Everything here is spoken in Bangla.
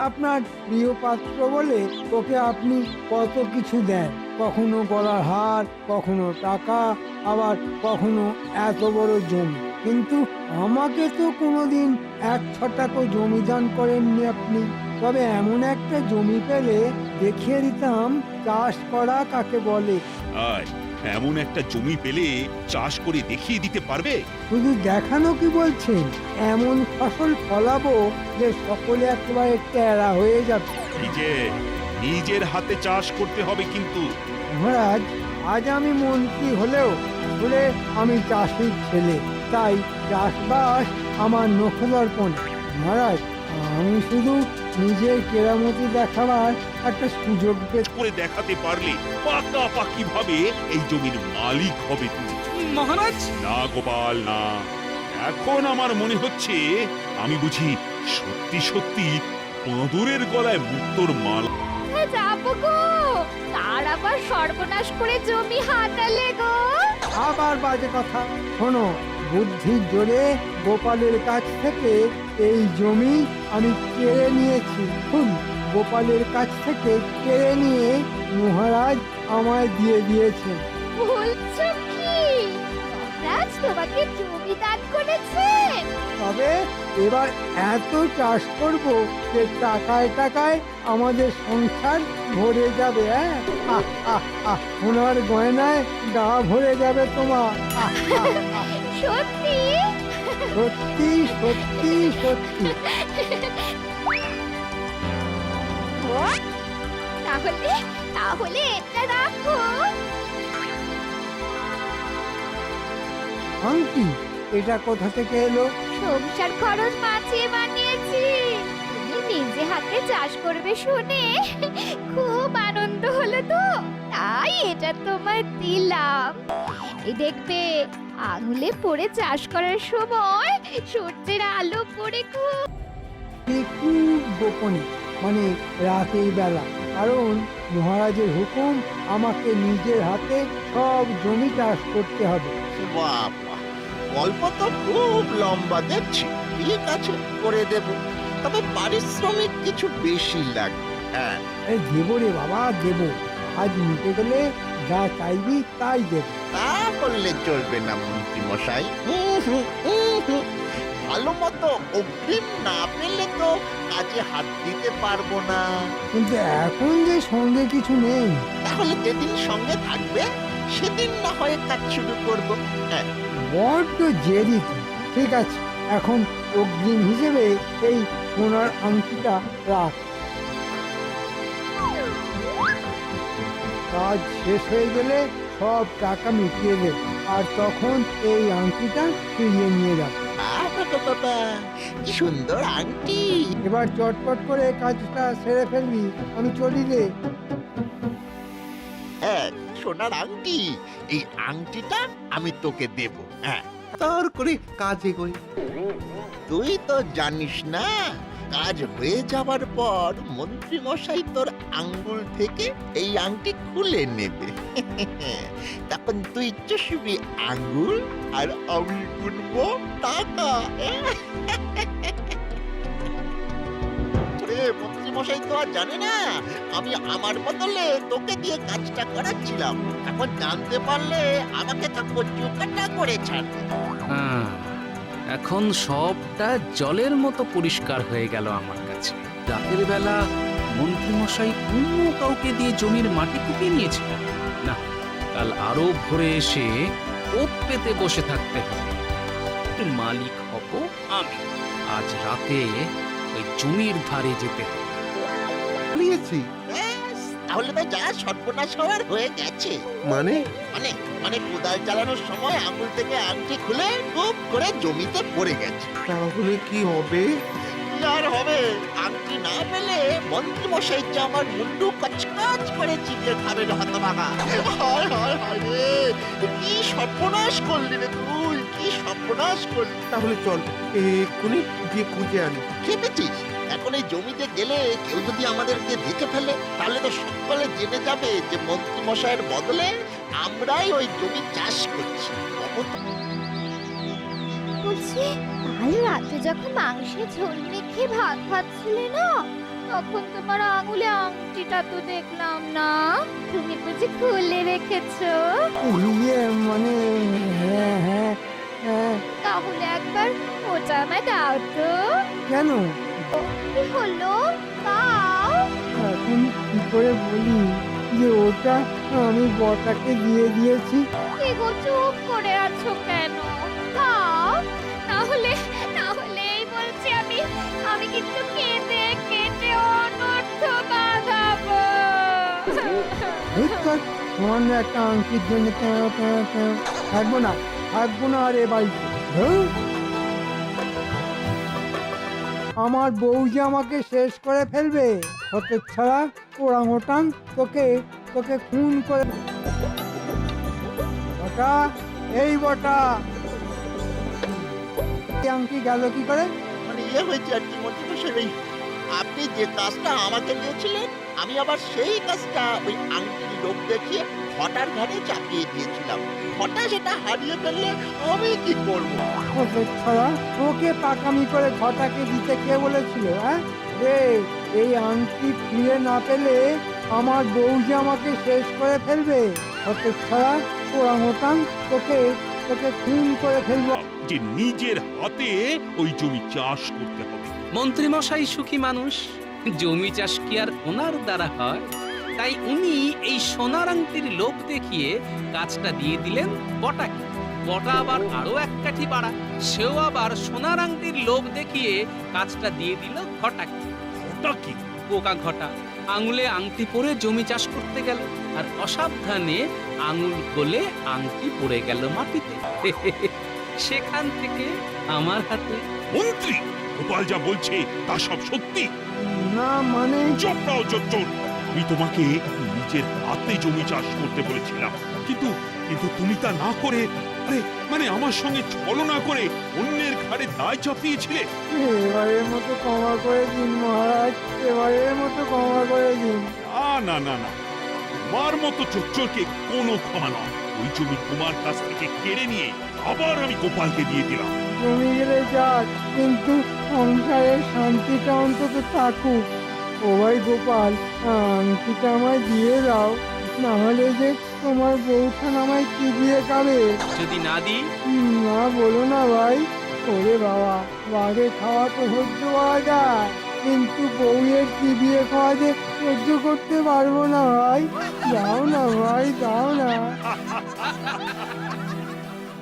আপনার প্রিয় পাত্র বলে ওকে আপনি কত কিছু দেন, কখনো গলার হার, কখনো টাকা, আবার কখনো এত বড় জমি। কিন্তু আমাকে তো কোনোদিন 1 ছটাকও জমি দান করেননি আপনি। তবে এমন একটা জমি পেলে দেখিয়ে দিতাম চাষ করা কাকে বলে। আর এমন একটা জমি পেলে চাষ করে দেখিয়ে দিতে পারবে? শুধু দেখানো কি বলছেন, এমন ফসল ফলাবো যে সকলে একেবারে টেরা হয়ে যাবে। নিজের হাতে চাষ করতে হবে কিন্তু। মহারাজ, আজ আমি মন্ত্রী হলেও আসলে আমি চাষির ছেলে, তাই চাষবাস আমার নখদর্পণ। মহারাজ, আমি শুধু নিজের কেরামতি দেখাবার একটা সুযোগ করে দেখাতে পারলে পাকাপাকি ভাবে এই জমির মালিক হবে তুমি। মহারাজ, না গোপাল না, এখন আমার মনে হচ্ছে আমি বুঝি সত্যি সত্যি বাঁদরের গলায় মুক্তোর মাল। যাবো গো, তার আবার সর্বনাশ করে জমি হাতালে গো। আবার বাজে কথা। শোনো, বুদ্ধির জোরে গোপালের কাছ থেকে এই জমি আমি কেড়ে নিয়েছি। গোপালের কাছ থেকে কেড়ে নিয়ে মহারাজ আমায় দিয়ে দিয়েছেন। বলছো কি মহারাজ তোমাকে জমি দান করেছেন? তবে এবার এত চাষ করব যে টাকায় টাকায় আমাদের সংসার ভরে যাবে। সোনার গয়নায় গা ভরে যাবে তোমার। সত্যি? সত্যি সত্যি সত্যি। তাহলে তাহলে এটা রাখো। আংটি, এটা কোথা থেকে এলো? সংসার খরচ বাঁচিয়ে বানিয়েছি। তুমি নিজে হাতে চাষ করবে শুনে খুব আনন্দ হলো তো, তাই এটা তোমায় দিলাম। এই দেখবে আঙুলে পড়ে চাষ করার সময় সূর্যের আলো পড়ে খুব খুব গোপনে, মানে রাতের বেলা, কারণ মহারাজের হুকুম আমাকে নিজের হাতে সব জমি চাষ করতে হবে। বাবা, গল্প তো খুব লম্বা দেখছি। ঠিক আছে, করে দেব, তবে পারিশ্রমিক কিছু বেশি লাগবে। হ্যাঁ, এই দেবো রে বাবা, দেবো। আজ মিটে গেলে যা চাইবি তাই দেব। তা করলে চলবে না মন্ত্রী মশাই। ভালো মতো অগ্রিম না পেলে তো কাজে হাত দিতে পারবো না। কিন্তু এখন যে সঙ্গে কিছু নেই। তাহলে যেদিন সঙ্গে থাকবে সেদিন না হয় কাজ শুরু করবো। হ্যাঁ, বড্ড জেদি তুই। ঠিক আছে, এখন অগ্রিম হিসেবে এই সোনার আংটিটা রাখ। কাজ শেষ হয়ে গেলে সব টাকা মিটিয়ে দেব, আর তখন এই আংটিটা ফিরিয়ে নিয়ে যাব। বাবা, কি সুন্দর আংটি। এবার চটপট করে কাজটা সেরে ফেলবি, আমি চলি রে। হ্যাঁ, সোনার আংটি, এই আংটিটা আমি তোকে দেব। হ্যাঁ, তার করে কাজ এগোয়। তুই তো জানিস না, কাজ হয়ে যাবার পর মন্ত্রী মশাই তোর আঙ্গুল থেকে এই আংটি খুলে নেবে। তখন তুই চুষবি আঙ্গুল আর আমি গুনবো টাকা। মন্ত্রী মশাই তো আর জানে না আমি আমার বদলে তোকে দিয়ে কাজটা করাচ্ছিলাম। এখন জানতে পারলে আমাকে তো কচুকাটা করে ছাড়বে। হ্যাঁ, এখন সবটা জলের মতো পরিষ্কার হয়ে গেল আমার কাছে। রাতের বেলা মন্ত্রীমশাই অন্য কাউকে দিয়ে জমির মাটি কুপিয়ে নিয়েছিল না, কাল আরো ভোরে এসে ওত পেতে বসে থাকতে হবে। মালিক হব আমি। আজ রাতে ওই জমির ধারে যেতে হবে। ব্যাস, তাহলে তো যা সর্বনাশ হওয়ার হয়ে গেছে। মানে মানে মানে কোদাল চালানোর সময় আঙুল থেকে আংটি খুলে খুব করে জমিতে পড়ে গেছে। তাহলে কি হবে? কি আর হবে, আংটি না পেলে মন্ত্রী মশাই যে আমার মুন্ডু কচকচ করে চিবিয়ে খাবে হতভাগা। হায় হায় হায় রে, কি সর্বনাশ করলি রে তুই, কি সর্বনাশ করলি। তাহলে চল এক্ষুনি গিয়ে খুঁজে আনি। খেপেছিস? এখন এই জমিতে গেলে কেউ যদি আমাদেরকে দেখে ফেলে, তাহলে তো সকলে জেনে যাবে যে মন্ত্রী মশাইয়ের বদলে আমরাই ওই জমি চাষ করছি। বলছি, কাল রাতে যখন মাংসের ঝোল মেখে ভাত খাচ্ছিলে না, তখন তোমার আঙুলে আংটিটা তো দেখলাম না। তুমি বুঝি খুলে রেখেছো? ইয়ে মানে হ্যাঁ হ্যাঁ হ্যাঁ। তাহলে একবার ওটা আমায় দাও তো। কেন? কি হলো? দাও। এখন কি করে বলি যে ওটা আমি বটাকে দিয়ে দিয়েছি? কি গো, চুপ করে আছো কেন? দাও। তাহলে এই বলছি আমি কিন্তু কেটে কেটে অনর্থ বাঁধাবো। বুঝছো, সামান্য একটা আংটির জন্য থাকবো না আর এ বাড়িতে। ধুর। আমার বউ যে আমাকে শেষ করে ফেলবে, হতে ছাড়া ওরাং তোকে খুন করে। বটা, এই বটা, এই আংটি গেল কি করে? মানে ইয়ে হয়েছে আর কি মন্ত্রীমশাই, আপনি যে কাজটা আমাকে দিয়েছিলেন আমি আবার সেই কাজটা ওই আংটির লোক দেখিয়ে ঘটার ঘাড়ে চাপিয়ে দিয়েছিলাম। ঘটা সেটা হারিয়ে ফেললে আমি কি করব? হতে ছাড়া ওকে পাকামি করে ঘটাকে দিতে কে বলেছিল? হ্যাঁ রে, এই আংটি ফিরে না পেলে আমার বউ যে আমাকে শেষ করে ফেলবে। হতে ছাড়া ওরাং তোকে খুন করে ফেলবো। যে নিজের হাতে ওই জমি চাষ করতে হবে। মন্ত্রীমশাই সুখী মানুষ, জমি চাষ কি আর ওনার দ্বারা হয়? তাই উনি এই সোনার আংটির লোভ দেখিয়ে কাজটা দিয়ে দিলেন বটাকে। বটা আবার আরো এক কাঠি বাড়া, সেও আবার সোনার আংটির লোভ দেখিয়ে কাজটা দিয়ে দিল ঘটাকে। ওটা কি? পোকা ঘটা আঙুলে আংটি পরে জমি চাষ করতে গেল, আর অসাবধানে আঙুল গলে আংটি পড়ে গেল মাটিতে। সেখান থেকে আমার হাতে। মন্ত্রী, গোপাল যা বলছে তা সব সত্যি? না মানে চোপড়াও চোর। আমি তোমাকে নিজের হাতে জমি চাষ করতে বলেছিলাম, কিন্তু তুমি তা না করে, আরে মানে আমার সঙ্গে ছলনা করে অন্যের ঘাড়ে দায় চাপিয়েছিলে। এবারের মতো ক্ষমা করে দিন মহারাজ, এবারের মতো ক্ষমা করে দিন। না না না, তোমার মতো চোরকে কোনো ক্ষমা নয়। ওই জমি তোমার কাছ থেকে কেড়ে নিয়ে আবার আমি গোপালকে দিয়ে দিলাম। জমি গেলে যাক, কিন্তু সংসারের শান্তিটা অন্তত থাকুক। ও ভাই গোপাল, আংটিটা আমায় দিয়ে দাও, না হলে যে তোমার বউখান আমায় কি দিয়ে খাবে। যদি না দিই? না বলো না ভাই। ওরে বাবা, বাঘে খাওয়া তো সহ্য করা যায়, কিন্তু বউয়ের কি দিয়ে খাওয়া যে সহ্য করতে পারবো না ভাই। দাও না ভাই, দাও না।